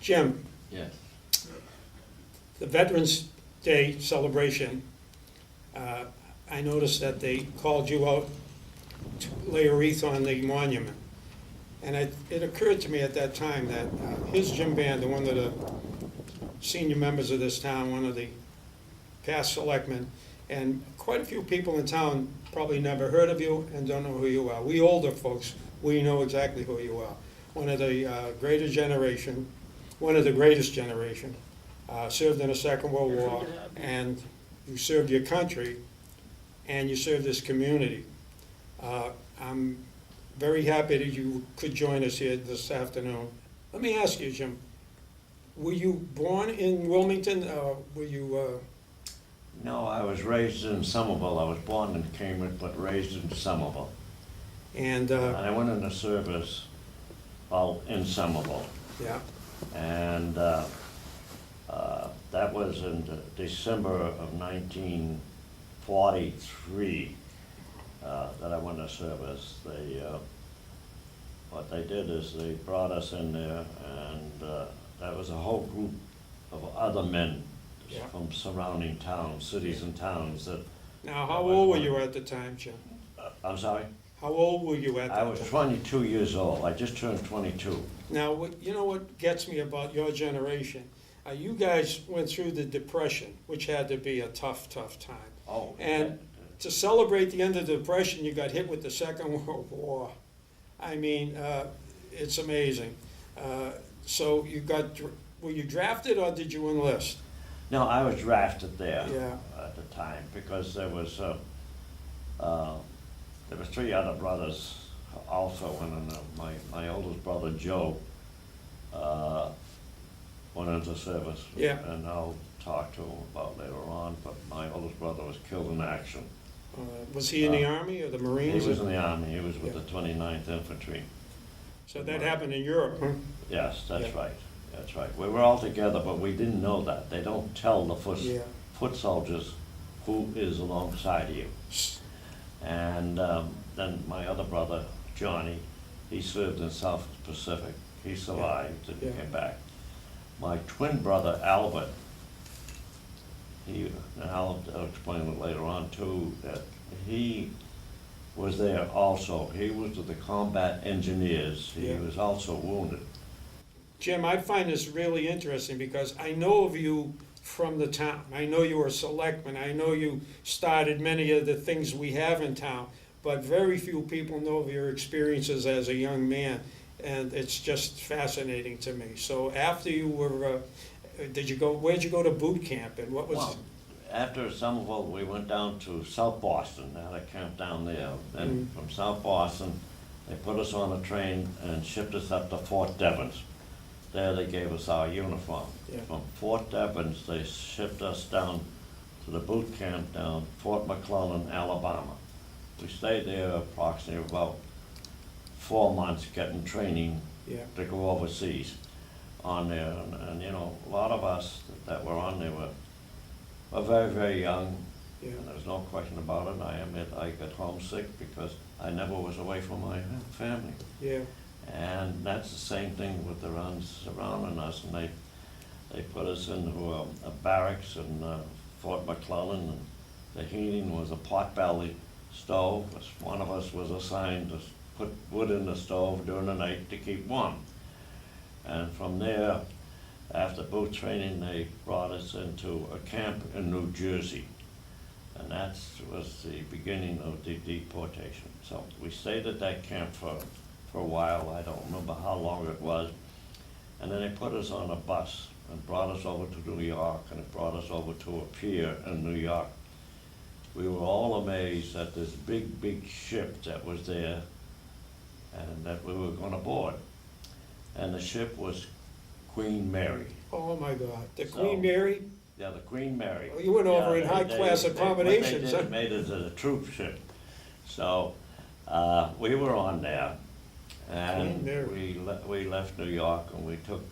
Jim, Yes. the Veterans Day celebration, I noticed that they called you out to lay a wreath on the monument. And it occurred to me at that time that here's Jim Banda, one of the senior members of this town, one of the past selectmen, and quite a few people in town probably never heard of you and don't know who you are. We older folks, we know exactly who you are. One of the greatest generation, served in the Second World War, and you served your country, and you served this community. I'm very happy that you could join us here this afternoon. Let me ask you, Jim, were you born in Wilmington, or were you, No, I was raised in Somerville. I was born in Cambridge, but raised in Somerville. and, And I went into service out in Somerville. yeah, And that was in December of 1943 that I went into service. What they did is they brought us in there, and that was a whole group of other men Yeah. from surrounding towns, cities and towns that, now, how old were you at the time, Jim? I'm sorry? How old were you at that I time? was 22 years old. I just turned 22. Now, you know what gets me about your generation? You guys went through the Depression, which had to be a tough, tough time. Oh. And to celebrate the end of the Depression, you got hit with the Second World War. I mean, it's amazing. So were you drafted or did you enlist? No, I was drafted there Yeah. at the time because there was three other brothers also, and my oldest brother Joe went into service. Yeah. And I'll talk to him about later on. But my oldest brother was killed in action. Was he in the Army or the He Marines? was in the Army. He was with Yeah. the 29th Infantry. So that happened in Europe, huh? Yes, that's Yeah. right. That's right. We were all together, but we didn't know that. They don't tell the Yeah. foot soldiers who is alongside you. And then my other brother, Johnny, he served in South Pacific. He survived and Yeah. came back. My twin brother, Albert, and I'll explain it later on too, that he was there also. He was with the combat engineers. He Yeah. was also wounded. Jim, I find this really interesting because I know of you from the town. I know you were a selectman. I know you started many of the things we have in town, but very few people know of your experiences as a young man, and it's just fascinating to me. So after you were, where'd you go to boot camp, and what was? Well, after Somerville, we went down to South Boston. They had a camp down there. Then from South Boston, they put us on a train and shipped us up to Fort Devens. There they gave us our uniform. Yeah. From Fort Devens, they shipped us down to the boot camp down Fort McClellan, Alabama. We stayed there approximately about 4 months getting training Yeah, to go overseas on there. And you know, a lot of us that were on there were very, very young. yeah, And there's no question about it. I admit I got homesick because I never was away from my family. yeah, And that's the same thing with the ones surrounding us, and they put us into a barracks in Fort McClellan, and the heating was a pot-belly stove. One of us was assigned to put wood in the stove during the night to keep warm. And from there, after boot training, they brought us into a camp in New Jersey. And that was the beginning of the deportation. So we stayed at that camp for a while. I don't remember how long it was. And then they put us on a bus and brought us over to New York, and it brought us over to a pier in New York. We were all amazed at this big, big ship that was there and that we were going to board. And the ship was Queen Mary. oh my God, the So- Queen Mary? Yeah, the Queen Mary. Oh, you went over in high-class What accommodations, they huh? did, made it as a troop ship. So We were on there, and Queen Mary. we left New York, and we took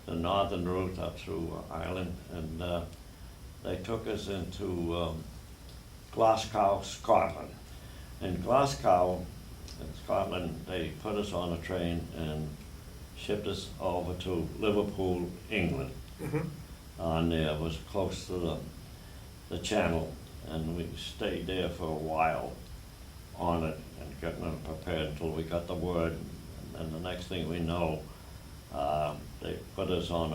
the northern route up through Ireland, and they took us into Glasgow, Scotland. In Glasgow, in Scotland, they put us on a train and shipped us over to Liverpool, England. Mhm. On there, it was close to the channel, and we stayed there for a while on it and getting it prepared until we got the word. And the next thing we know, they put us on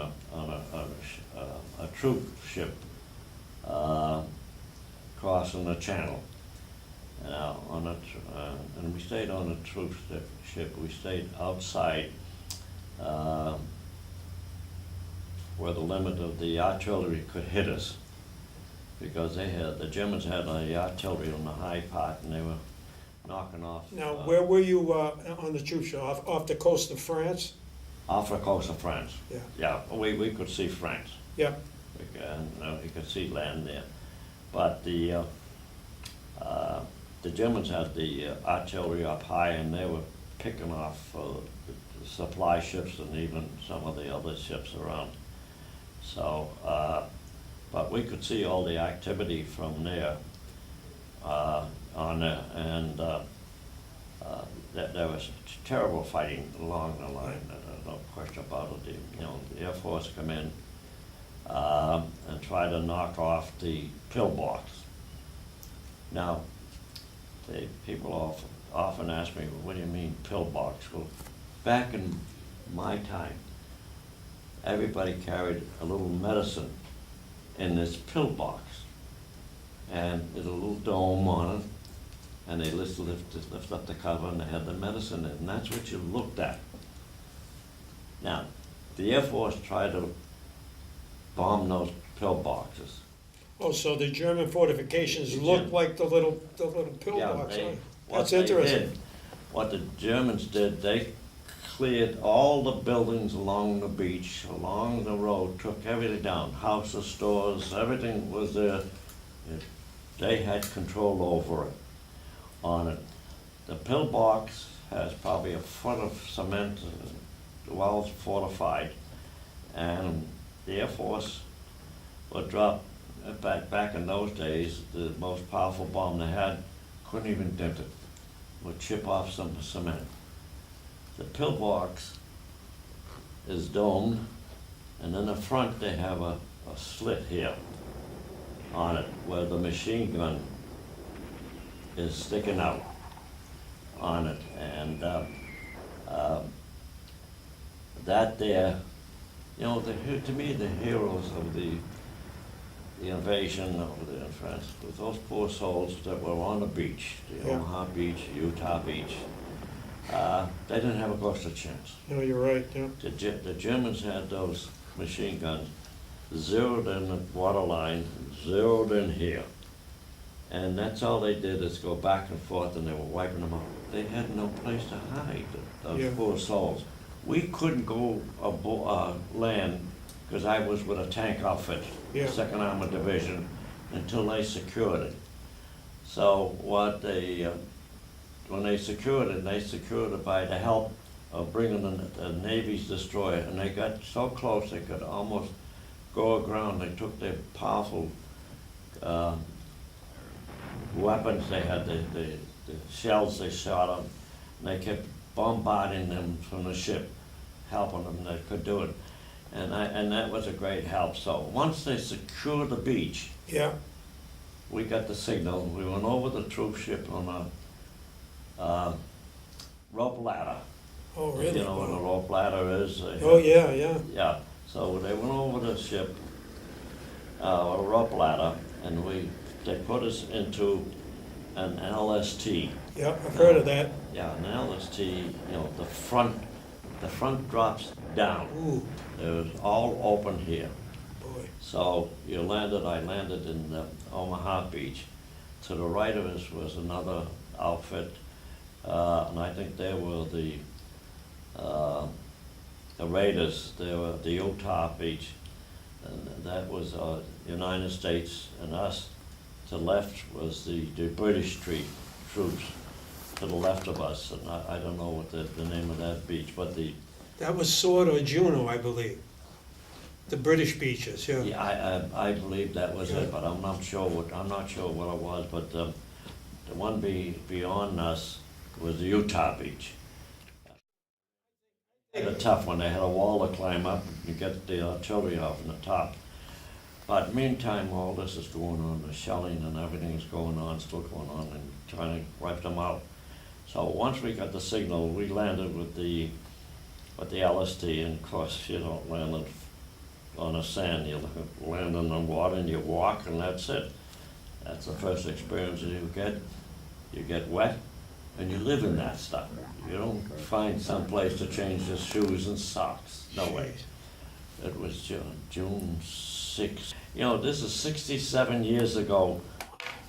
a troop ship crossing the channel. And we stayed on a troop ship. We stayed outside where the limit of the artillery could hit us, because the Germans had the artillery on the high part, and they were knocking off. Now, where were you on the troop show? Off the coast of France? Off the coast of France. Yeah. Yeah, we could see France. Yeah. You could see land there. But the Germans had the artillery up high, and they were picking off the supply ships and even some of the other ships around. So, but we could see all the activity from there on there, and there was terrible fighting along the line. No question about it. The Air Force come in and try to knock off the pillbox. Now, people often ask me, well, what do you mean pillbox? Well, back in my time, everybody carried a little medicine in this pillbox, and there's a little dome on it, and they lift up the cover, and they had the medicine in it, and that's what you looked at. Now, the Air Force tried to bomb those pillboxes. Oh, so the German fortifications looked like the little pillbox. Yeah, Huh? what That's they interesting. did, what the Germans did, they cleared all the buildings along the beach, along the road, took everything down, houses, stores, everything was there. They had control over it, on it. The pillbox has probably a foot of cement, well fortified, and the Air Force would drop, back in those days, the most powerful bomb they had, couldn't even dent it, would chip off some cement. The pillbox is domed, and in the front they have a slit here on it where the machine gun is sticking out on it, and that there, to me, the heroes of the invasion over there in France, with those poor souls that were on the beach, the Yeah. Omaha Beach, Utah Beach. They didn't have a ghost of chance. No, you're right, yeah. The Germans had those machine guns zeroed in the water line, zeroed in here. And that's all they did, is go back and forth, and they were wiping them out. They had no place to hide, those Yeah. poor souls. We couldn't go land, because I was with a tank outfit, Yeah. 2nd Armored Division, until they secured it. So what when they secured it by the help of bringing the Navy's destroyer, and they got so close they could almost go aground. They took their powerful weapons they had, the shells they shot them, and they kept bombarding them from the ship, helping them. They could do it, and that was a great help. So once they secured the beach, Yeah, we got the signal. We went over the troop ship on a rope ladder. oh, really? You know what a rope ladder is? Oh, yeah, yeah. Yeah, so they went over the ship, a rope ladder, and they put us into an LST. Yeah, I've heard of that. Yeah, an LST, the front drops down. Ooh, It was all open here. boy. So I landed in Omaha Beach. To the right of us was another outfit, and I think they were the Raiders. They were the Utah Beach, and that was United States, and us. To the left was the British troops, to the left of us, and I don't know what the name of that beach, but That was Sword or Juno, I believe. The British beaches, yeah. yeah, I believe that was Yeah. it, but I'm not sure what it was, but the one beyond us was the Utah beach. They had a tough one, they had a wall to climb up and get the artillery off in the top. But meantime, all this is going on, the shelling and everything is going on, still going on, and trying to wipe them out. So once we got the signal, we landed with the LST, and of course, you don't land on the sand, you land on the water and you walk, and that's it. That's the first experience that you get. You get wet, and you live in that stuff. You don't find some place to change your shoes and socks, no way. It was June 6th. You know, this is 67 years ago,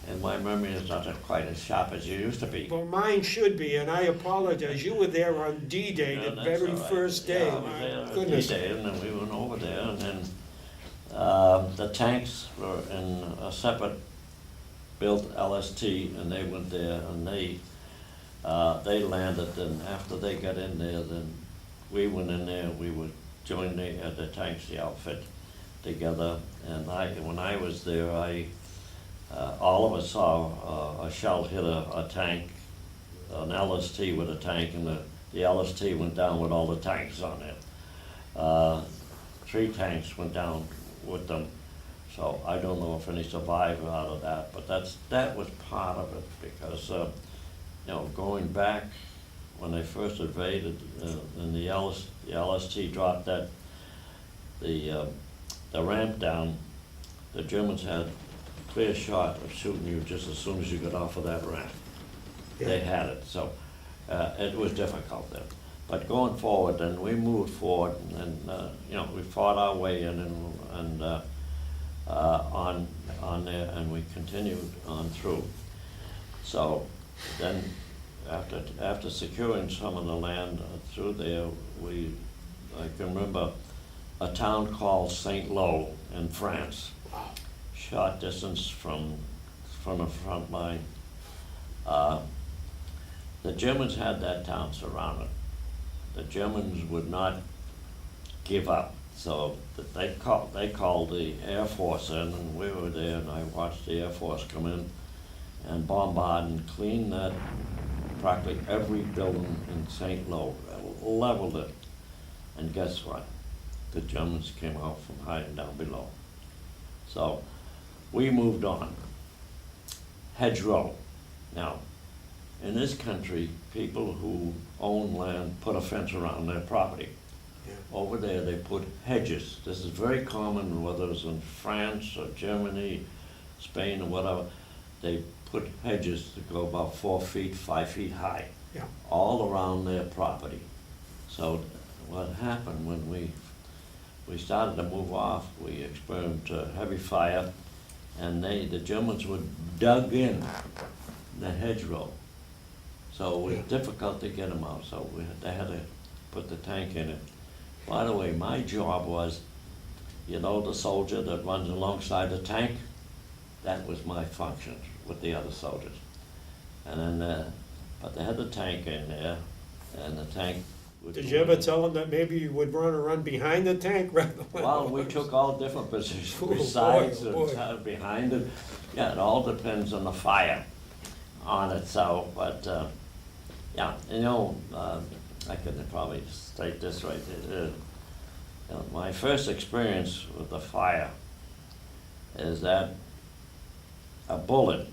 and my memory is not quite as sharp as it used to be. Well, mine should be, and I apologize. You were there on D-Day, Yeah, the that's very all right. first day. Yeah, I was My there on goodness. D-Day, and then we went over there, and then the tanks were in a separate built LST, and they went there, and they landed, and after they got in there, then we went in there, we would join the tanks, the outfit together, and when I was there, all of us saw a shell hit a tank, an LST with a tank, and the LST went down with all the tanks on it. 3 tanks went down with them, so I don't know if any survived out of that, but that was part of it, because you know, going back when they first invaded, and the LST dropped the ramp down, the Germans had a clear shot of shooting you just as soon as you got off of that ramp. They Yeah. had it, so it was difficult then. But going forward, then we moved forward, and you know, we fought our way in and on there, and we continued on through. So then, after securing some of the land through there, I can remember a town called Saint Lo in France, short distance from the front line. The Germans had that town surrounded. The Germans would not give up, so they called the Air Force in, and we were there, and I watched the Air Force come in and bombard and clean that, practically every building in St. Lo, leveled it. And guess what? The Germans came out from hiding down below. So we moved on. Hedgerow. Now, in this country, people who own land put a fence around their property. Yeah. Over there, they put hedges. This is very common, whether it's in France or Germany, Spain or whatever. They put hedges that go about 4 feet, 5 feet high, Yeah. all around their property. So what happened when we started to move off, we experienced heavy fire, and the Germans were dug in the hedgerow. So it was difficult to get them out, so they had to put the tank in it. By the way, my job was, you know, the soldier that runs alongside the tank, that was my function with the other soldiers. And then, but they had the tank in there, and the tank would Did go you ever in. tell them that maybe you would run behind the tank rather than? Well, we took all different positions, Oh, boy, besides oh, boy. and behind it. Yeah, it all depends on the fire on it, so, but, yeah, you know, I could probably state this right. You know, my first experience with the fire is that the bullet,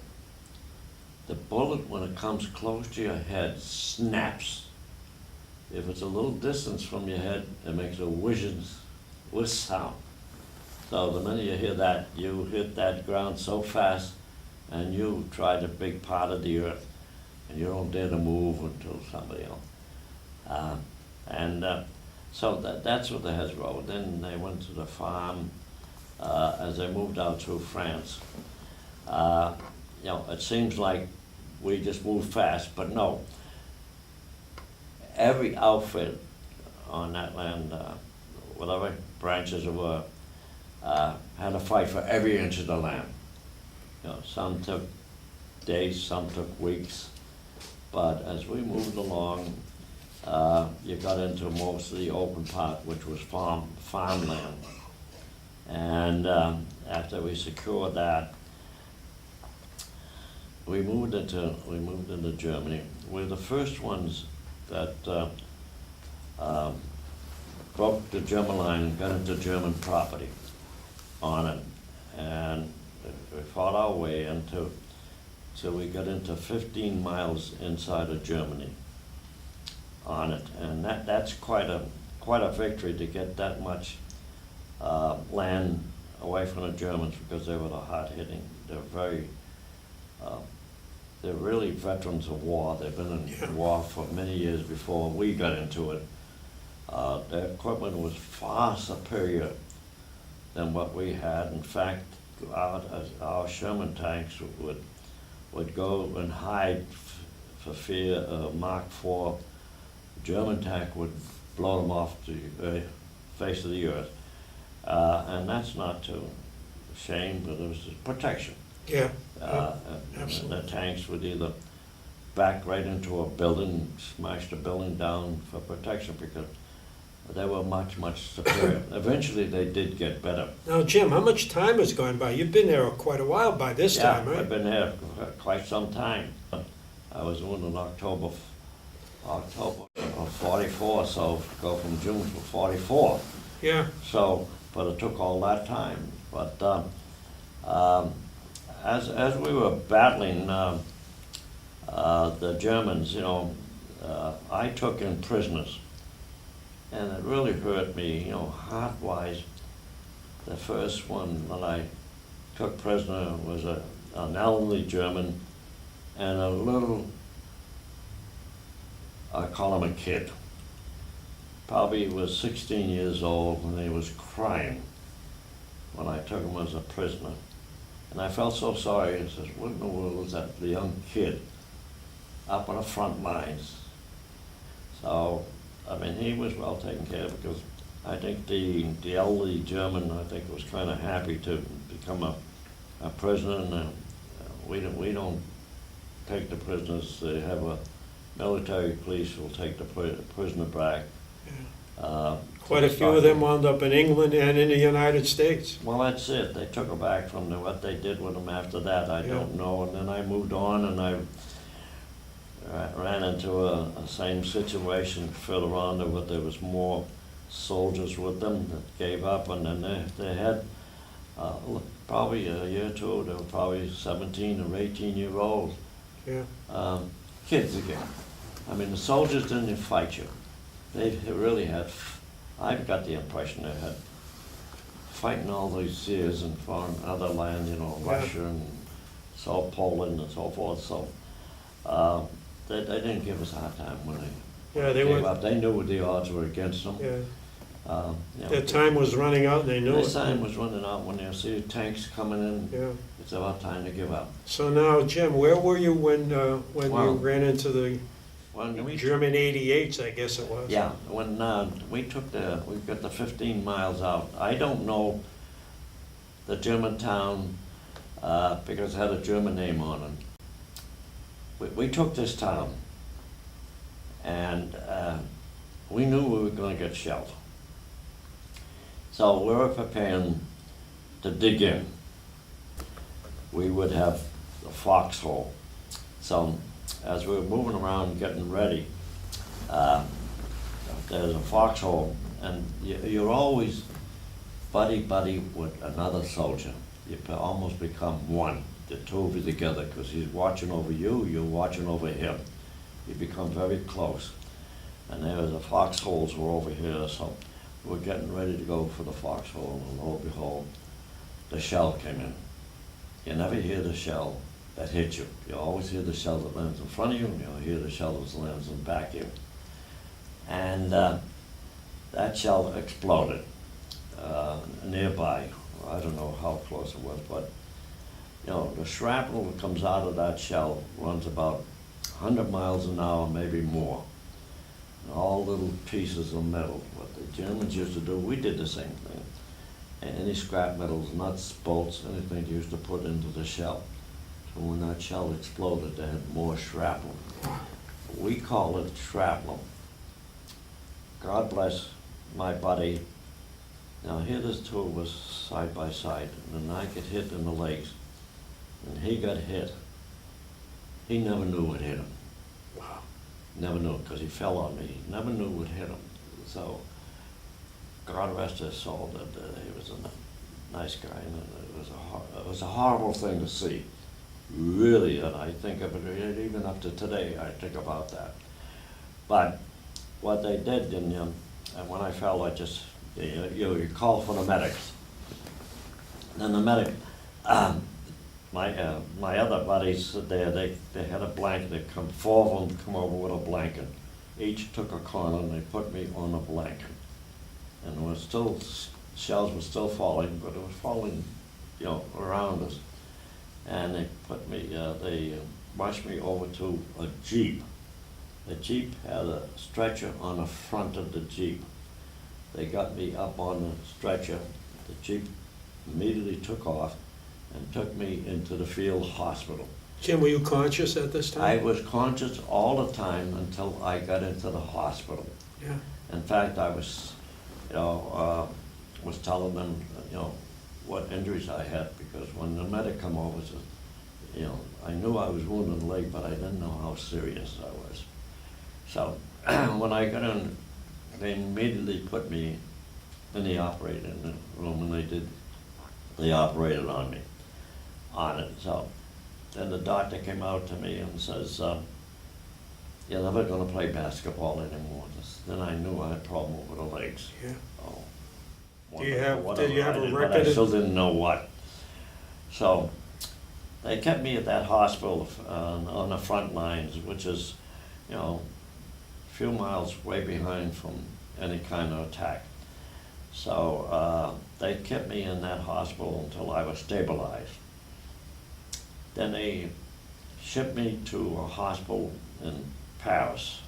when it comes close to your head, snaps. If it's a little distance from your head, it makes a whiz sound. So the minute you hear that, you hit that ground so fast, and you tried a big part of the earth, and you don't dare to move until somebody else. So that's what the hedgerow. Then they went to the farm as they moved out through France. You know, it seems like we just moved fast, but no. Every outfit on that land, whatever branches there were, had to fight for every inch of the land. You know, some took days, some took weeks, But as we moved along, you got into most of the open part, which was farmland. And after we secured that, we moved into Germany. We're the first ones that broke the German line and got into German property on it. And we fought our way into, so we got into 15 miles inside of Germany on it. And that's quite a victory to get that much land away from the Germans, because they were the hard hitting. They're really veterans of war. They've been in war for many years before we got into it. Their equipment was far superior than what we had. In fact, our Sherman tanks would go and hide for fear of Mark IV. German tank would blow them off the face of the earth. And that's not to shame, but it was protection. Yeah, The tanks would either back right into a building, smash the building down for protection, because they were much, much superior. Eventually, they did get better. Now, Jim, how much time has gone by? You've been there quite a while by this time, Yeah, right? I've been there for quite some time. I was wounded in October of 44, so go from June to 44. Yeah, So, but it took all that time. But as we were battling the Germans, I took in prisoners, and it really hurt me, heart-wise. The first one that I took prisoner was an elderly German and a little, I call him a kid. Probably he was 16 years old, and he was crying when I took him as a prisoner. And I felt so sorry. I says, what in the world is that the young kid up on the front lines? So, I mean, he was well taken care of, because I think the elderly German, I think, was kind of happy to become a prisoner. And we don't take the prisoners. They have a military police who will take the prisoner back. quite a few of them wound up in England and in the United States. Well, that's it. They took her back from what they did with them after that, I don't know. And then I moved on, and I ran into a same situation further on, but there was more soldiers with them that gave up, and then they had probably a year or two, they were probably 17 or 18-year-olds. Yeah. Kids again. I mean, the soldiers didn't fight you. They really had, I've got the impression they had fighting all these years in foreign other land, Russia and Poland and so forth. So they didn't give us a hard time when they gave up. They knew the odds were against them. Yeah. Their time was running out, and they knew it. Their time was running out when they see tanks coming in. Yeah. It's about time to give up. So now, Jim, where were you when you ran into the German 88s, I guess it was? Yeah, when we got the 15 miles out. I don't know the German town because it had a German name on it. We took this town, and we knew we were going to get shelled. So we were preparing to dig in. We would have the foxhole. So as we were moving around getting ready, there's a foxhole, and you're always buddy with another soldier. You almost become one, the two of you together, because he's watching over you, you're watching over him. You become very close. And there was the foxholes were over here, so we're getting ready to go for the foxhole, and lo and behold, the shell came in. You never hear the shell that hits you. You always hear the shell that lands in front of you, and you'll hear the shell that lands in back of you. And that shell exploded nearby. I don't know how close it was, but the shrapnel that comes out of that shell runs about 100 miles an hour, maybe more. And all little pieces of metal. What the Germans used to do, we did the same thing. Any scrap metals, nuts, bolts, anything they used to put into the shell. So when that shell exploded, they had more shrapnel. we call it shrapnel. God bless my buddy. Now here there's two of us side by side, and I get hit in the legs, and he got hit. He never knew what hit him. Wow. Never knew, because he fell on me. He never knew what hit him. So, God rest his soul, that he was a nice guy, and it was a horrible thing to see. Really, and I think of it, even up to today, I think about that. But what they did, and when I fell, I just, you call for the medics. And the medic, my other buddies there, they had a blanket. They come, four of them come over with a blanket. Each took a corner and they put me on a blanket. And there was still, shells were still falling, but it was falling, around us. And they put me, they rushed me over to a Jeep. The Jeep had a stretcher on the front of the Jeep. They got me up on the stretcher. The Jeep immediately took off and took me into the field hospital. Jim, were you conscious at this time? I was conscious all the time until I got into the hospital. Yeah. In fact, I was, was telling them, what injuries I had, because when the medic come over, said, I knew I was wounded in the leg, but I didn't know how serious I was. So when I got in, they immediately put me in the operating room, and they operated on it. So then the doctor came out to me and says, you're never gonna play basketball anymore. Then I knew I had a problem with the legs. Yeah. Oh, Did you have whatever a I did, record? but I still didn't know what. So they kept me at that hospital on the front lines, which is, a few miles way behind from any kind of attack. So they kept me in that hospital until I was stabilized. Then they shipped me to a hospital in Paris.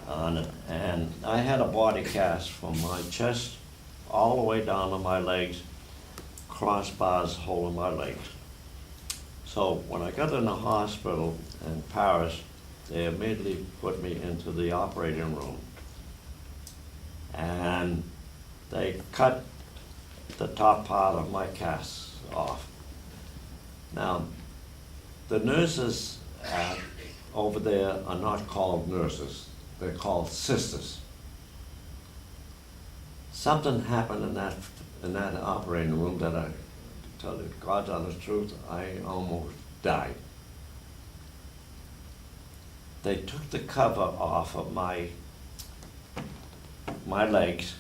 And I had a body cast from my chest all the way down to my legs, crossbars holding my legs. So when I got in the hospital in Paris, they immediately put me into the operating room. And they cut the top part of my cast off. Now, the nurses over there are not called nurses, they're called sisters. Something happened in that operating room that I tell you God's honest truth, I almost died. They took the cover off of my legs.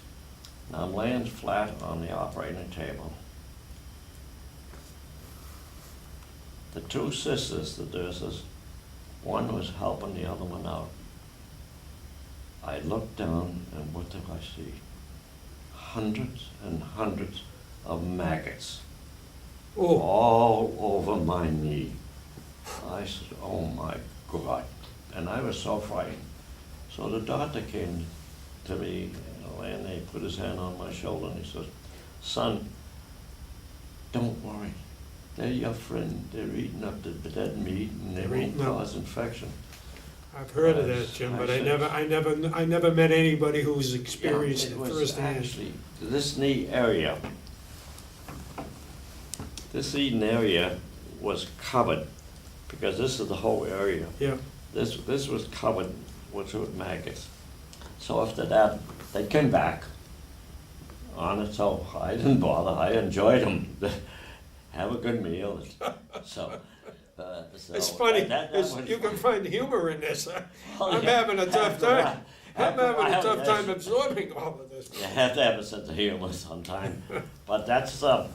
Now I'm laying flat on the operating table. The two sisters, the nurses, one was helping the other one out. I looked down, and what did I see? Hundreds and hundreds of maggots Oh, all over my knee. I said, oh my God. And I was so frightened. So the doctor came to me, and he put his hand on my shoulder, and he says, son, don't worry. They're your friend. They're eating up the dead meat, and they They're won't eating up. cause infection. I've heard of that, Jim, but I never met anybody who's experienced it It was firsthand. actually, this knee area, this eating area was covered, because this is the whole area. Yeah. This was covered with maggots. So after that, they came back on it, so I didn't bother. I enjoyed them. Have a good meal. So It's funny, that it's- was you can find humor in this. Oh, I'm yeah. having a tough After a time. while- I'm having a after a tough while, time absorbing all of this. You have to have a sense of humor sometime. But that's what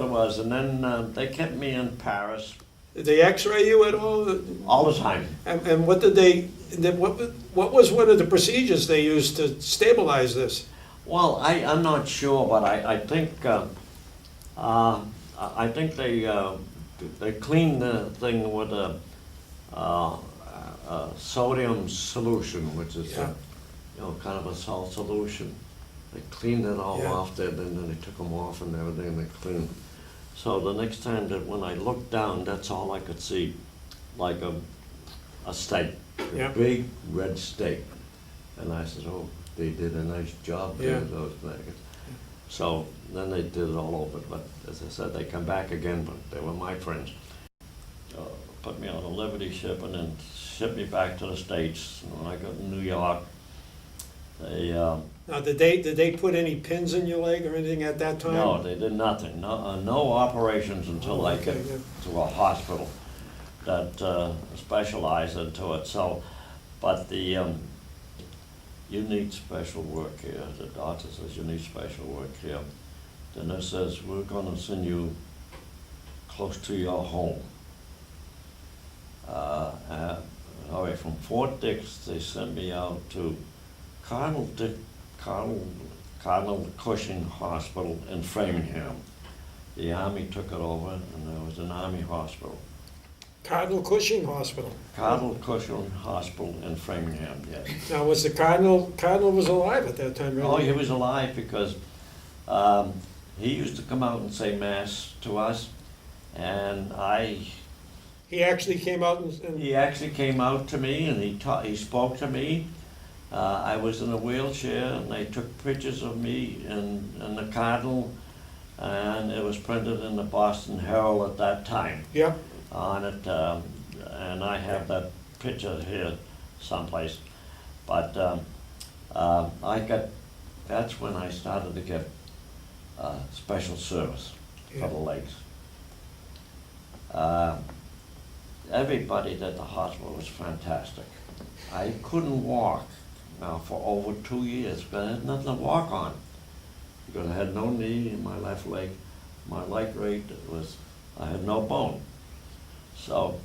it was. And then they kept me in Paris Did they x-ray you at all? all the time. And what did they, what was one of the procedures they used to stabilize this? Well, I'm not sure, but I think they cleaned the thing with a sodium solution, which is Yeah. kind of a salt solution. They cleaned it all Yeah. off there, then they took them off and everything, they cleaned. So the next time that when I looked down, that's all I could see, like a a stake, Yeah. a big red stake. And I said, oh, they did a nice job Yeah. doing those things. So then they did it all over, but as I said, they come back again, but they were my friends. Put me on a Liberty ship and then shipped me back to the States. And when I got to New York, they, Now, did they put any pins in your leg or anything at that time? no, they did nothing, no operations until I Okay, get yeah. to a hospital that specialized into it, so, but you need special work here, the doctor says you need special work here. The nurse says, we're gonna send you close to your home. All right, from Fort Dix, they sent me out to Cardinal Cushing Hospital in Framingham. The Army took it over, and there was an Army hospital. Cardinal Cushing Hospital. Cardinal Cushing Hospital in Framingham, yes. Now, was the Cardinal was alive at that time, right? Oh, he was alive because he used to come out and say mass to us, and He actually came out and he actually came out to me and he spoke to me. I was in a wheelchair and they took pictures of me in the Cardinal, and it was printed in the Boston Herald at that time yeah, on it, and I have that picture here someplace. But that's when I started to get special service for the legs. Everybody at the hospital was fantastic. I couldn't walk now for over 2 years, but I had nothing to walk on because I had no knee in my left leg. My leg rate I had no bone. So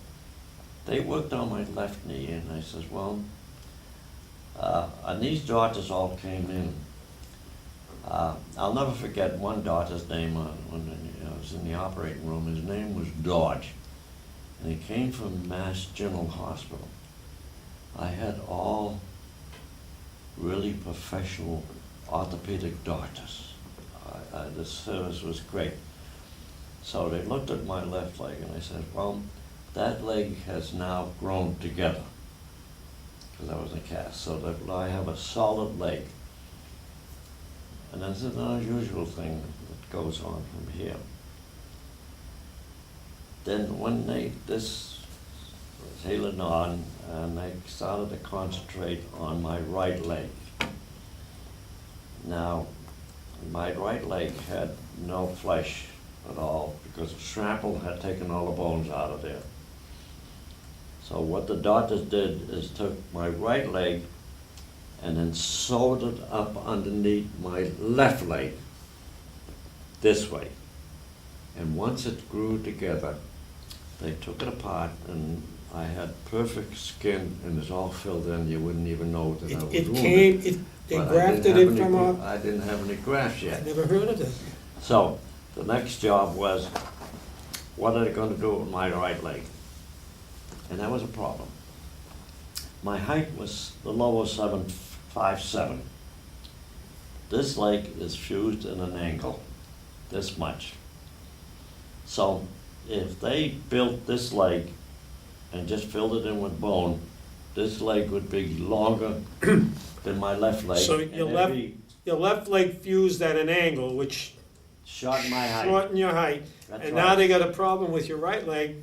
they worked on my left knee, and I says, well, and these doctors all came in. I'll never forget one doctor's name when I was in the operating room. His name was Dodge, and he came from Mass General Hospital. I had all really professional orthopedic doctors. The service was great. So they looked at my left leg and I said, well, that leg has now grown together, because I was in a cast, so that I have a solid leg. And that's an unusual thing that goes on from here. Then when this was healing on, and they started to concentrate on my right leg. Now, my right leg had no flesh at all because the shrapnel had taken all the bones out of there. So what the doctors did is took my right leg and then sewed it up underneath my left leg this way. And once it grew together, they took it apart, and I had perfect skin, and it's all filled in. You wouldn't even know that I was wounded. They But grafted it from I didn't have any grafts I yet. never heard of it. So the next job was, what are they going to do with my right leg? And that was a problem. My height was the lower 5'7". This leg is fused in an angle, this much. So if they built this leg and just filled it in with bone, this leg would be longer than my left leg. So and your left leg fused at an angle, which shortened my height. shortened your height. That's And right. now they got a problem with your right leg,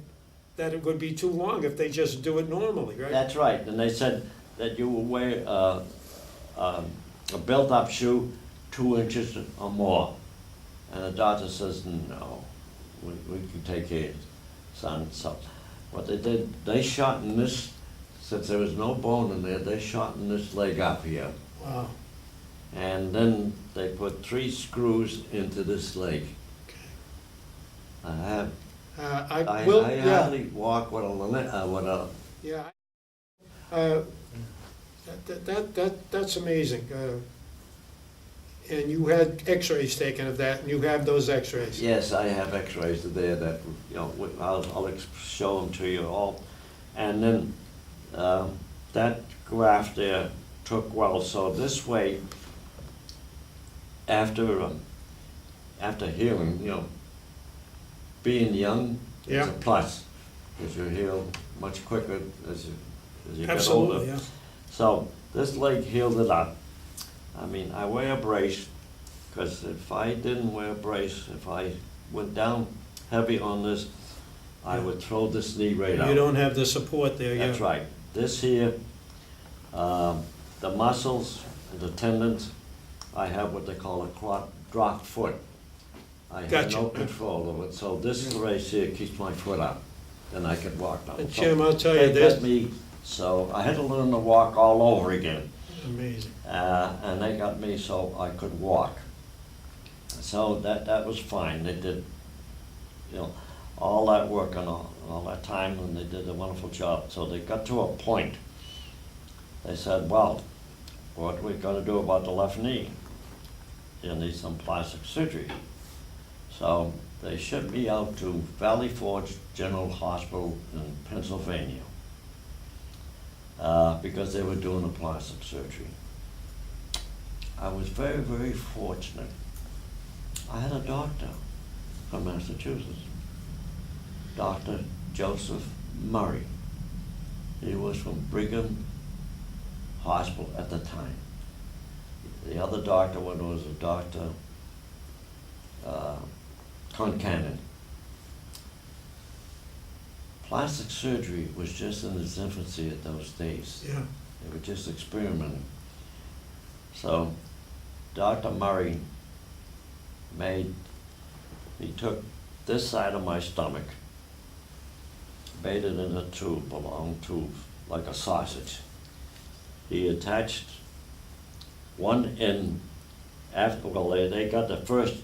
that it would be too long if they just do it normally, right? That's right, and they said that you will wear a built-up shoe 2 inches or more. And the doctor says, no, we can take care of it, son. So what they did, they shortened this, since there was no bone in there, they shortened this leg up here. Wow. And then they put 3 screws into this leg. Okay. I Yeah, hardly walk with a yeah. That's amazing. And you had x-rays taken of that, and you have those x-rays? Yes, I have x-rays there that, I'll show them to you all. And then that graft there took well, so this way, after healing, being young is Yeah. a plus, because you heal much quicker as as you get older. Absolutely, yeah. So this leg healed it up. I mean, I wear a brace, because if I didn't wear a brace, if I went down heavy on this, I would throw this knee right out. You don't have the support there, yeah. That's right. This here, the muscles and the tendons, I have what they call a dropped foot. I have Gotcha. no control of it, so this race here keeps my foot up, and I can walk down. But So Jim, I'll tell you, they there's, got me, so I had to learn to walk all over again. amazing. And they got me so I could walk. So that was fine. They did, you know, all that work and all that time, and they did a wonderful job. So they got to a point. They said, well, what are we gonna do about the left knee? You need some plastic surgery. So they shipped me out to Valley Forge General Hospital in Pennsylvania, because they were doing a plastic surgery. I was very, very fortunate. I had a doctor from Massachusetts, Dr. Joseph Murray. He was from Brigham Hospital at the time. The other doctor was a Dr. Concannon. Plastic surgery was just in its infancy at those days. Yeah, They were just experimenting. So Dr. Murray he took this side of my stomach, made it in a tube, a long tube, like a sausage. He attached one end after, well, they got the first,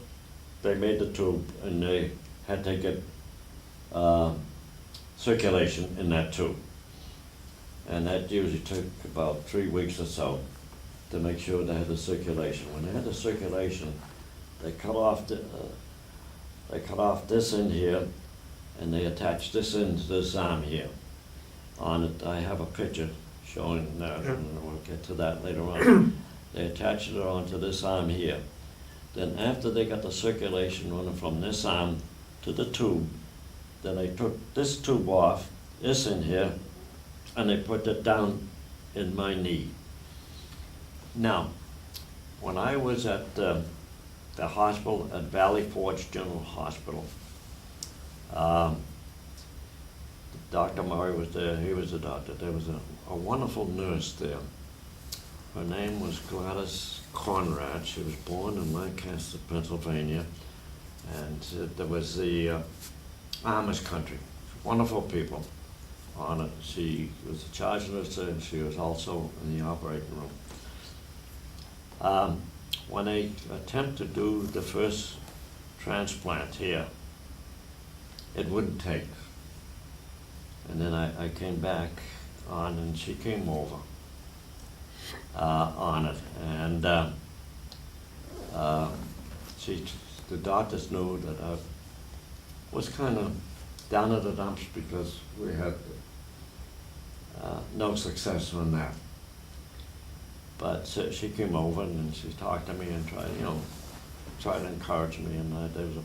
they made the tube and they had to get circulation in that tube. And that usually took about 3 weeks or so to make sure they had the circulation. When they had the circulation, they cut off this end here, and they attached this end to this arm here. On it, I have a picture showing that, Yeah. and we'll get to that later on. They attached it onto this arm here. Then after they got the circulation running from this arm to the tube, then they took this tube off, this in here, and they put it down in my knee. Now, when I was at the hospital at Valley Forge General Hospital, Dr. Murray was there, he was a doctor. There was a wonderful nurse there. Her name was Gladys Conrad. She was born in Lancaster, Pennsylvania, and there was the Amish country. Wonderful people on it. She was a charge nurse and she was also in the operating room. When they attempt to do the first transplant here, it wouldn't take. And then I came back on and she came over on it. And the doctors knew that I was kind of down at the dumps because we had no success on that. But she came over and she talked to me and tried to encourage me. And there was a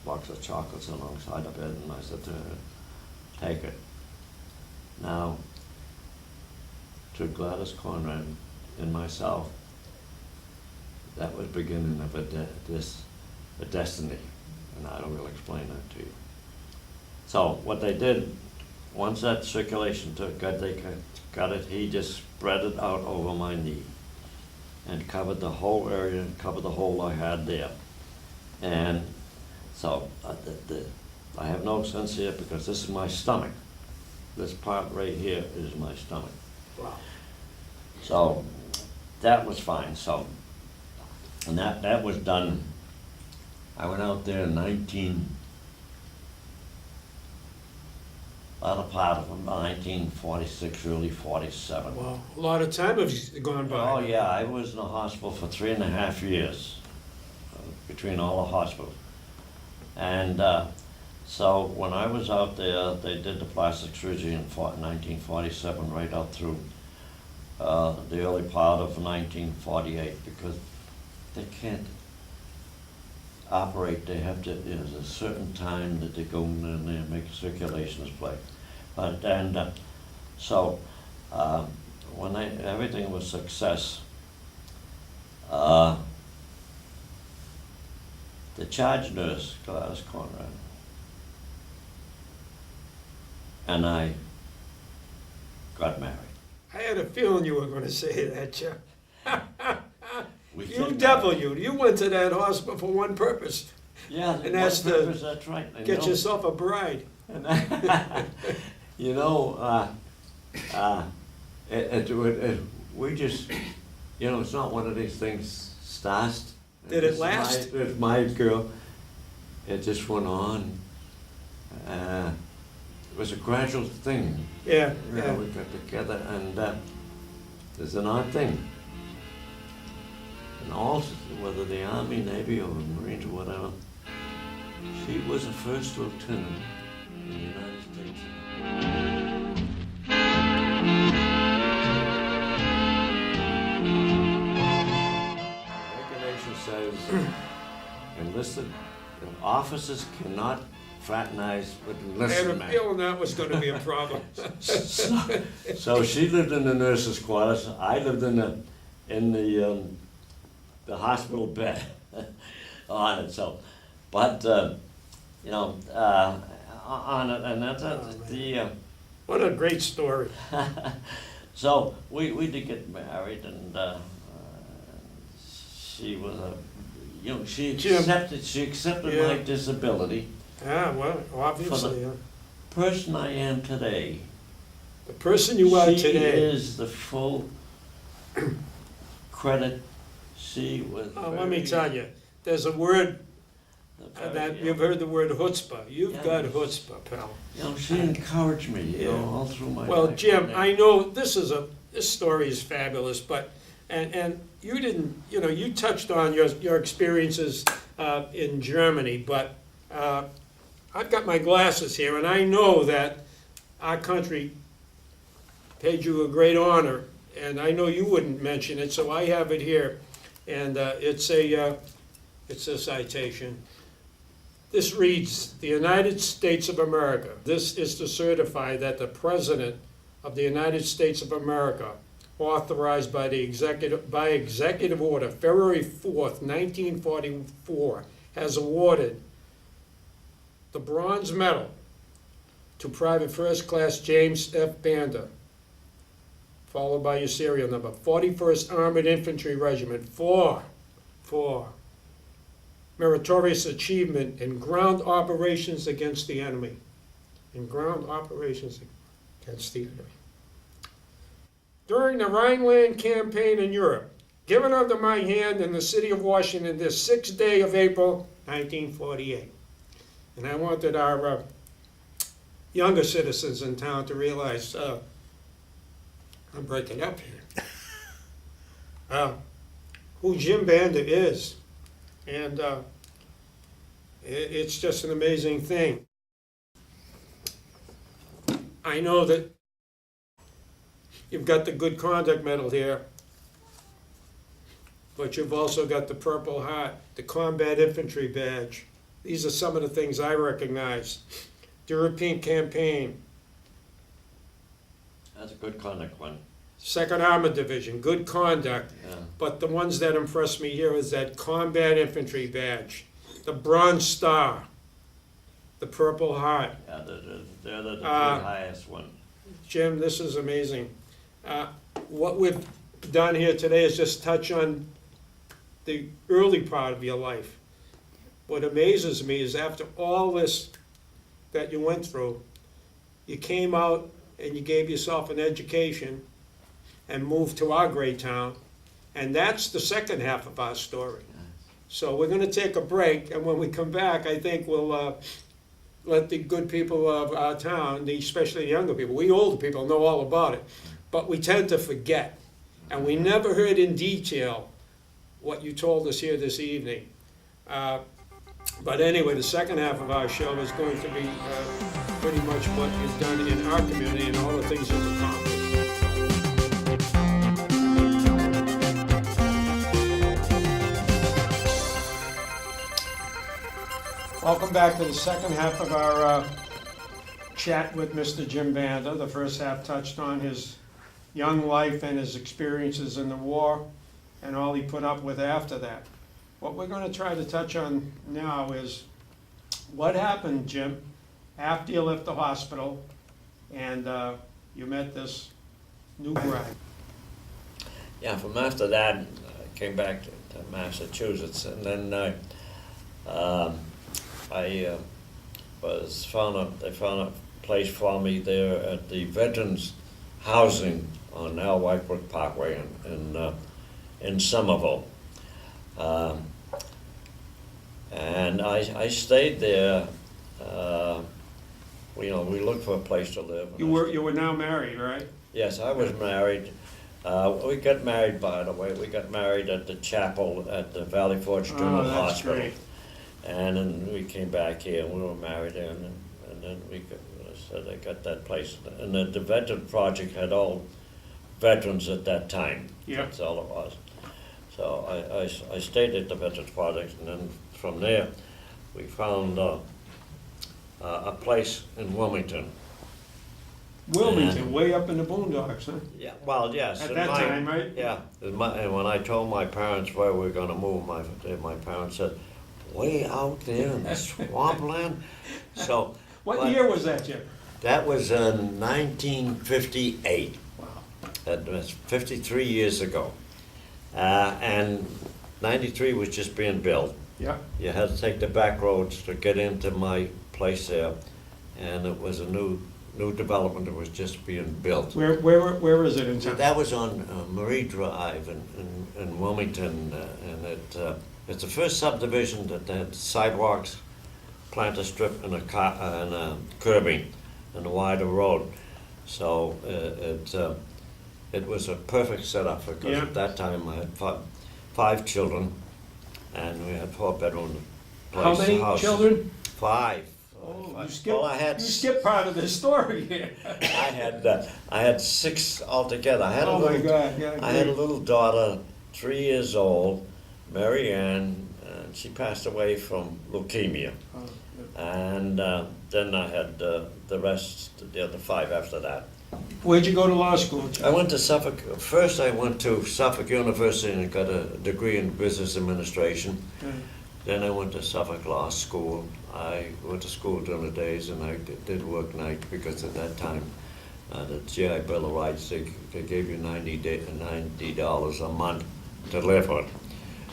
box of chocolates alongside the bed, and I said to her, "Take it." Now, to Gladys Conrad and myself, that was beginning of a destiny, and I will explain that to you. So what they did, once that circulation they got it, he just spread it out over my knee and covered the whole area, covered the hole I had there. And so I have no sense here because this is my stomach. This part right here is my stomach. wow. So that was fine. So, and that was done. I went out there in latter part of 1946, early 47. Wow, a lot of time has gone by. Oh yeah, I was in the hospital for 3.5 years, between all the hospitals. And so when I was out there, they did the plastic surgery in 1947, right out through the early part of 1948, because they can't operate. They have to, there's a certain time that they go in there and make circulations play. So when everything was success, the charge nurse, Gladys Conrad, and I got married. I had a feeling you were gonna say that, Jim. We You get devil, married. you went to that hospital for one purpose, Yeah, and one that's to purpose, that's right. I get know. yourself a bride. You know, we just, you know, it's not one of these things starts. Did it last? It's my girl. It just went on. It was a gradual thing. Yeah, You know, yeah. we got together, and there's an odd thing. And all, whether the Army, Navy, or Marines, or whatever, she was a first lieutenant in the United States. Regulation says enlisted officers cannot fraternize with I had enlisted a men. feeling that was gonna be a problem. So she lived in the nurses' quarters. I lived in the hospital bed on it. So, but you know, on it, and that's the. What a great story. So we did get married, and she was you know, she Jim. accepted Yeah. my disability. Ah, well, obviously, yeah. Person I am today. The person you are She today. is the full credit. She was. Let me tell you, there's a word that you've heard the word chutzpah. You've Yeah. got chutzpah, pal. You know, she encouraged me, you know, Yeah. all through my Well, life. Jim, I know this story is fabulous, but, and you didn't, you know, you touched on your experiences in Germany, but I've got my glasses here, and I know that our country paid you a great honor, and I know you wouldn't mention it, so I have it here, and it's a citation. This reads, "The United States of America. This is to certify that the President of the United States of America, authorized by executive order, February 4th, 1944, has awarded the bronze medal to Private First Class James F. Banda, followed by your serial number, 41st Armored Infantry Regiment, for meritorious achievement in ground operations against the enemy." In ground operations against the enemy. "During the Rhineland campaign in Europe, given under my hand in the city of Washington this 6th day of April, 1948. And I wanted our younger citizens in town to realize, I'm breaking up here, who Jim Banda is. And it's just an amazing thing. I know that you've got the Good Conduct Medal here, but you've also got the Purple Heart, the Combat Infantry Badge. These are some of the things I recognize. The European Campaign, That's a good conduct one. 2nd Armored Division, Good Conduct. Yeah. But the ones that impress me here is that Combat Infantry Badge, the Bronze Star, the Purple Heart. Yeah, they're the three Uh, highest one. Jim, this is amazing. What we've done here today is just touch on the early part of your life. What amazes me is after all this that you went through, you came out and you gave yourself an education and moved to our great town, and that's the second half of our story. So we're gonna take a break, and when we come back, I think we'll let the good people of our town, especially the younger people, we older people know all about it, but we tend to forget. And we never heard in detail what you told us here this evening. But anyway, the second half of our show is going to be pretty much what you've done in our community and all the things you've accomplished. Welcome back to the second half of our chat with Mr. Jim Banda. The first half touched on his young life and his experiences in the war and all he put up with after that. What we're gonna try to touch on now is what happened, Jim, after you left the hospital and you met this new bride. Yeah, from after that, I came back to Massachusetts, and then I they found a place for me there at the Veterans Housing on Al Whitebrook Parkway in Somerville. And I stayed there. We looked for a place to live. You were now married, right? Yes, I was married. We got married, by the way. We got married at the chapel at the Valley Forge General Hospital. Great. And then we came back here and we were married there, and then I got that place. And the Veteran Project had all veterans at that time. Yeah. That's all it was. So I stayed at the Veterans Project, and then from there we found a place in Wilmington. Wilmington, way up in the boondocks, huh? Yeah, well, yes. At that time, right? Yeah, and when I told my parents where we were gonna move, my parents said, way out there in the swampland? So. What year was that, Jim? That was in 1958. Wow. That was 53 years ago. And 93 was just being built. Yeah. You had to take the back roads to get into my place there, and it was a new development that was just being built. Where is it in town? That was on Marie Drive in Wilmington, and it's the first subdivision that had sidewalks, planter strip, and a curbing, and a wider road. So it was a perfect setup because at that time I had five children, and we had 4-bedroom place. How many children? 5. Oh, Well, you skipped part of the story here. I had 6 altogether. I had Oh my God, yeah. I had a great. little daughter, 3 years old, Mary Ann, and she passed away from leukemia. Oh, And then I had the rest, the other 5 after that. Where'd you go to law school, Jim? I went to Suffolk. First, I went to Suffolk University and got a degree in business administration. Yeah. Then I went to Suffolk Law School. I went to school during the days, and I did work night because at that time, the GI Bill of Rights, they gave you $90 a month to live on.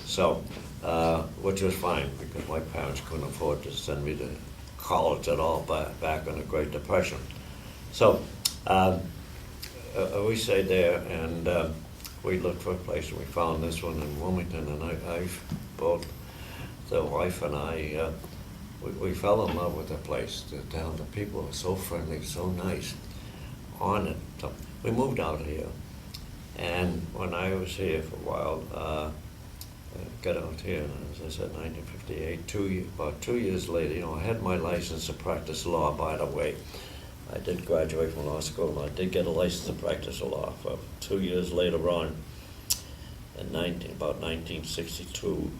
So, which was fine because my parents couldn't afford to send me to college at all back in the Great Depression. So, we stayed there, and we looked for a place, and we found this one in Wilmington, and I both the wife and I, we fell in love with the place. The people were so friendly, so nice on it. So we moved out here, and when I was here for a while, got out here, and as I said, 1958, about 2 years later, I had my license to practice law, by the way. I did graduate from law school, and I did get a license to practice law for 2 years later on, in about 1962.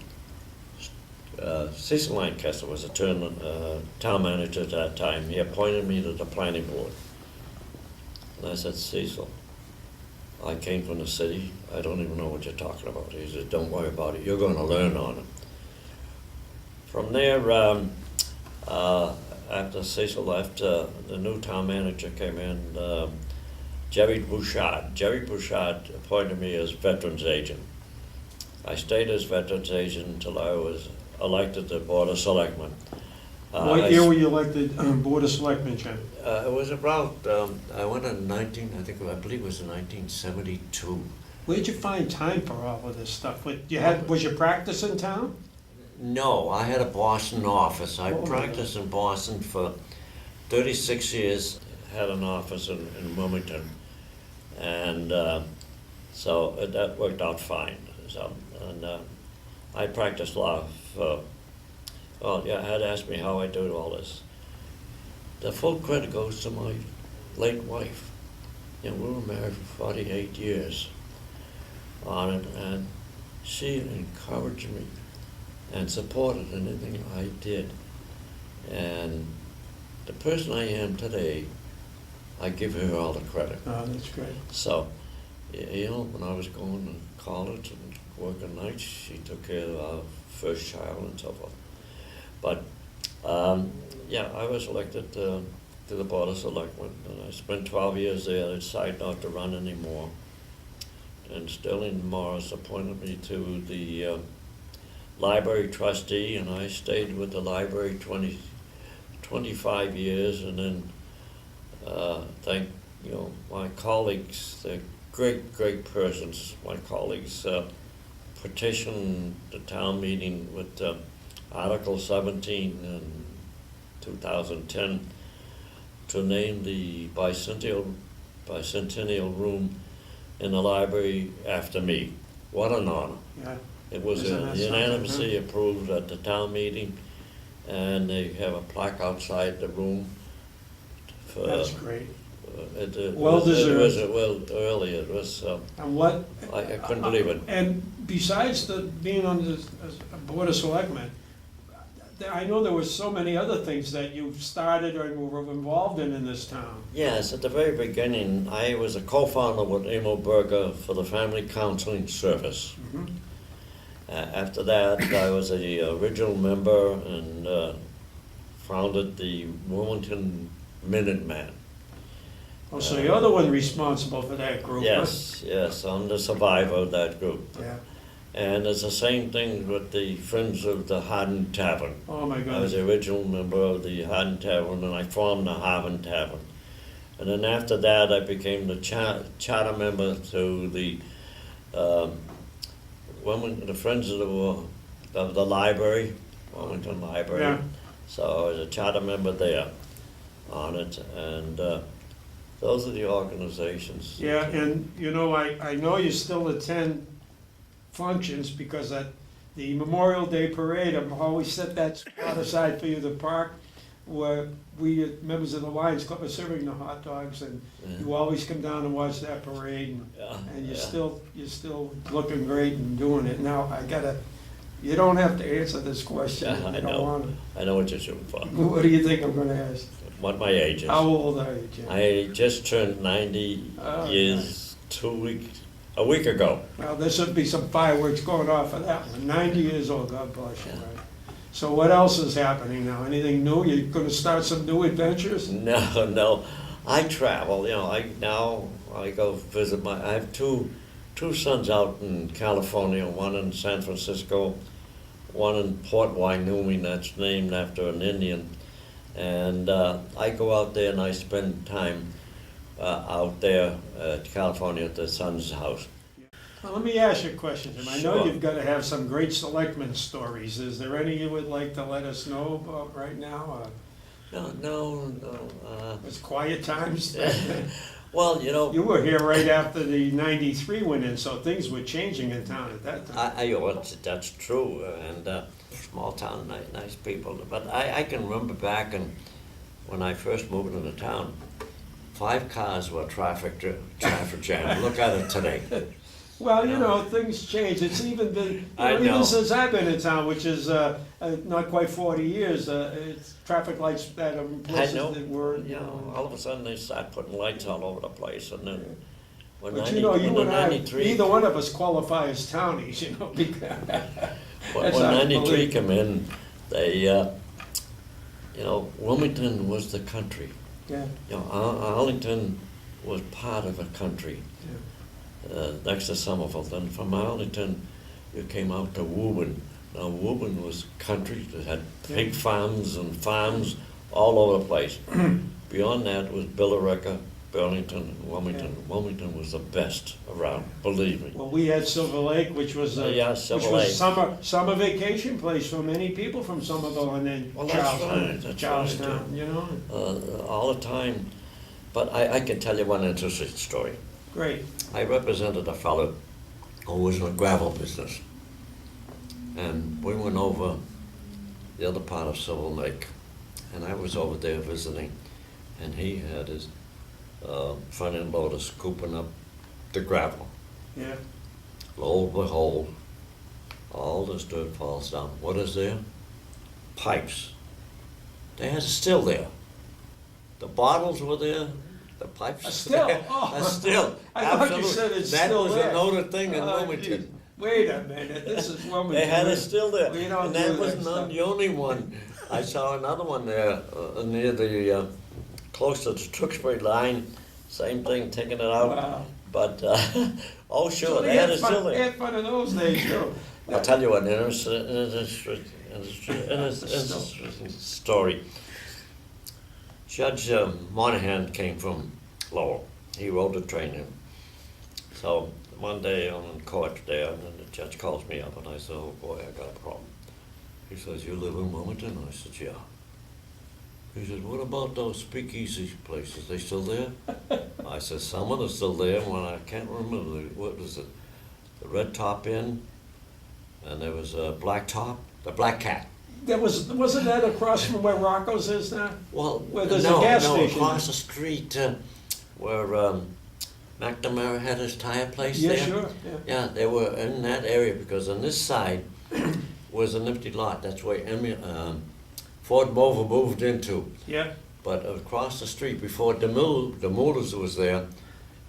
Cecil Lancaster was a town manager at that time. He appointed me to the planning board. And I said, Cecil, I came from the city. I don't even know what you're talking about. He said, don't worry about it. You're going to learn on it. From there, after Cecil left, the new town manager came in, Jerry Bouchard. Jerry Bouchard appointed me as veterans agent. I stayed as veterans agent until I was elected to Board of Selectmen. What year were you elected Board of Selectmen, Jim? It was about, I went in I believe it was in 1972. Where'd you find time for all of this stuff? Was your practice in town? No, I had a Boston office. I Oh, practiced in Boston for 36 years, had an office in Wilmington, and so that worked out fine. So, and I practiced law for, well, yeah, had asked me how I do all this. The full credit goes to my late wife. We were married for 48 years on it, and she encouraged me and supported anything I did. And the person I am today, I give her all the credit. Oh, that's great. So, You know, when I was going to college and working nights, she took care of our first child and so forth. But, yeah, I was elected to the Board of Selectmen, and I spent 12 years there. I decided not to run anymore. And Sterling Morris appointed me to the library trustee, and I stayed with the library 25 years, and then thank my colleagues, they're great persons. My colleagues petitioned the town meeting with Article 17 in 2010 to name the bicentennial room in the library after me. What an honor. Yeah. It was Isn't that unanimously something, approved at the town meeting, and they have a plaque outside the room. For, That's great. Well deserved. Well, earlier, it was, And what? I couldn't believe it. And besides being on the Board of Selectmen, I know there were so many other things that you started or were involved in this town. Yes, at the very beginning, I was a co-founder with Emil Berger for the Family Counseling Service. Mhm. After that, I was the original member and founded the Wilmington Minuteman. Oh, so you're the one responsible for that group, huh? Yes, I'm the survivor of that group. Yeah. And it's the same thing with the Friends of the Haddon Tavern. Oh, my I was goodness. the original member of the Haddon Tavern, and I formed the Haddon Tavern. And then after that, I became the charter member to the the Friends of the Library, Wilmington Library. Yeah. So I was a charter member there on it, and those are the organizations. Yeah, and I know you still attend functions because at the Memorial Day Parade, I've always set that spot aside for you, the park, where we, members of the Lions Club, are serving the hot dogs, and you always come down and watch that parade, and you're still looking great and doing it. Now, you don't have to answer this question if Yeah, you I don't know. want I know what you're shooting for. to. What do you think I'm gonna ask? What my age is. How old are you, Jim? I just turned 90 Oh, years, a week ago. Well, there should be some fireworks going off for that one. 90 years old, God bless you, Yeah. right? So what else is happening now? Anything new? You're gonna start some new adventures? No. I travel, I go visit I have two sons out in California, one in San Francisco, one in Port Wyoming, that's named after an Indian. And I go out there and I spend time out there at California at the son's house. Well, let me ask you a question, Jim. I know Sure. you've gotta have some great selectmen stories. Is there any you would like to let us know about right now? No. It's quiet times? Well, You were here right after the 93 went in, so things were changing in town at that time. that's true, and small town, nice people. But I can remember back when I first moved into town, 5 cars were traffic jam. Look at it today. Well, things change. It's even been, I know. even since I've been in town, which is not quite 40 years, it's traffic lights that are in I places know. that were, All of a sudden they start putting lights all over the place, and then when But when you the and I, 93 neither one of us qualify as townies, because. when That's hard to 93 believe. come in, they Wilmington was the country. Yeah, Arlington was part of a country. yeah. Next to Somerville. Then from Arlington, you came out to Woburn. Now Woburn was country that had pig farms and farms all over the place. Beyond that was Billerica, Burlington, and Wilmington. Wilmington was the best around, believe me. Well, we had Silver Lake, which was Yeah, which Silver was Lake. summer vacation place for many people from Somerville, and then Well, that's right, that's Charlestown, right, all the time. But I can tell you one interesting story. Great. I represented a fellow who was in the gravel business. And we went over the other part of Silver Lake. And I was over there visiting. And he had his front end loader scooping up the gravel. Yeah. Lo and behold, all this dirt falls down. What is there? Pipes. They had it still there. The bottles were there, The pipes. Still? Oh. Still, I thought you absolutely. said it's That still was there. a noted thing in Oh, Wilmington. geez. Wait a minute, this is Wilmington. They had it still there. We don't And do that that was not stuff. the only one. I saw another one there near the, close to the Tewksbury line, same thing, taking it out. Wow. But, oh, sure, So they had it still They there. had fun in those days, too. I'll tell you what, interesting story. Judge Monahan came from Lowell. He rode the train in. So one day I'm in court there, and then the judge calls me up, and I said, "Oh boy, I got a problem." He says, "You live in Wilmington?" I said, "Yeah." He said, "What about those speakeasy places? They still there?" I said, "Some of them are still there. One I can't remember. What was it? The Red Top Inn, and there was a Black Top, the Black Cat." Wasn't that across from where Rocco's is now? Well, Where there's no, a gas no, station. across the street where McNamara had his tire place Yeah, there. sure, yeah. Yeah, they were in that area because on this side was an empty lot. That's where Ford Mover moved into. Yeah, But across the street, before the Mullers was there,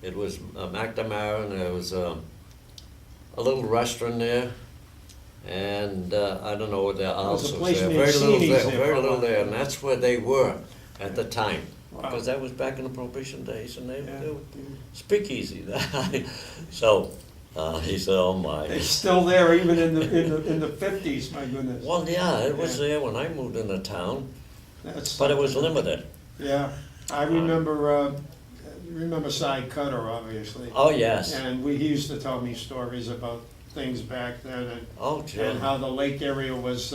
it was McNamara, and there was a little restaurant there. And I don't know what their house was a was place there. named Very little Seeney's there, there very for a little while. there, and that's where they were at the time. Wow. Because that was back in the Prohibition days, and they Yeah. were speakeasy. So he said, "Oh my." it's still there even in the 50s, my goodness. Well, yeah, it was Yeah. there when I moved into town, That's but it was limited. Yeah, I remember, remember Cy Cutter, obviously. Oh yes. And he used to tell me stories about things back then Oh, and Jim. how the lake area was,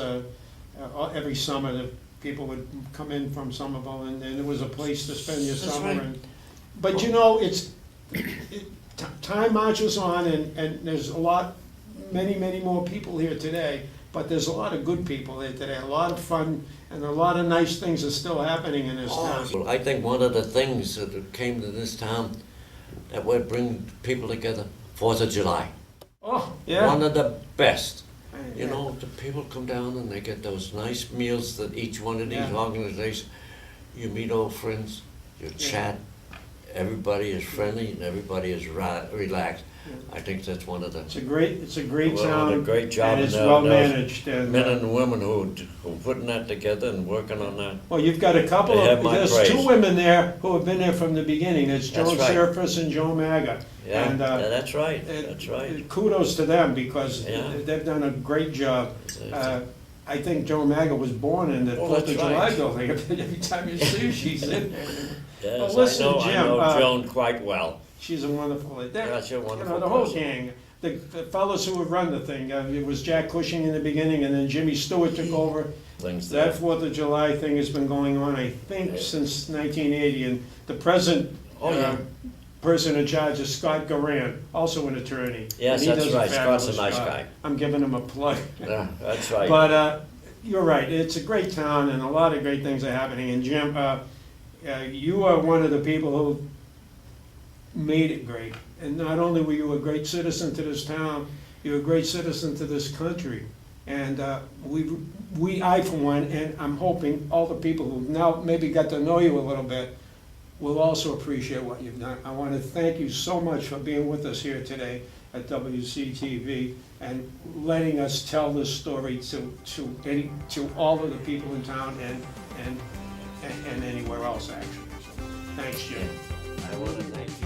every summer, the people would come in from Somerville and it was a place to spend your That's summer. right. But you know, time marches on and there's a lot, many more people here today, but there's a lot of good people here today, a lot of fun, and a lot of nice things are still happening in this town. Well, I think one of the things that came to this town that would bring people together, 4th of July. Oh, yeah. One of the best. You Yeah. know, the people come down and they get those nice meals that each one of these Yeah. organizations, you meet old friends, you chat, everybody is friendly and everybody is relaxed. I think that's one of the It's a great well, town. a great job, And it's and well those managed. And, men and women who are putting that together and working on that. well, you've got a couple They have of, my there's praise. 2 women there who have been there from the beginning. It's That's Joan right. Surface and Joe Maga. Yeah, And, yeah, that's right, it- that's right. Kudos to them because Yeah. they've done a great job. It's- I think Joe Maga was born in the Oh, 4th of that's July right. building. Every time you see her, she's in there. Yes, listen, I know Jim, Joan quite well. She's a wonderful, Yeah, she's a wonderful the whole person. gang, the fellows who have run the thing, it was Jack Cushing in the beginning, and then Jimmy Stewart took over. Things there. That 4th of July thing has been going on, I think, since 1980, and the present Oh, yeah. person in charge is Scott Garan, also an attorney. Yes, And he that's does right. Scott's a fabulous nice job. guy. I'm giving him a plug. Yeah, that's right. But you're right, it's a great town, and a lot of great things are happening, and Jim, you are one of the people who made it great. And not only were you a great citizen to this town, you're a great citizen to this country. And I, for one, and I'm hoping all the people who've now maybe got to know you a little bit, will also appreciate what you've done. I want to thank you so much for being with us here today at WCTV and letting us tell this story to all of the people in town and anywhere else, actually. So, thanks, Jim. I want to thank you.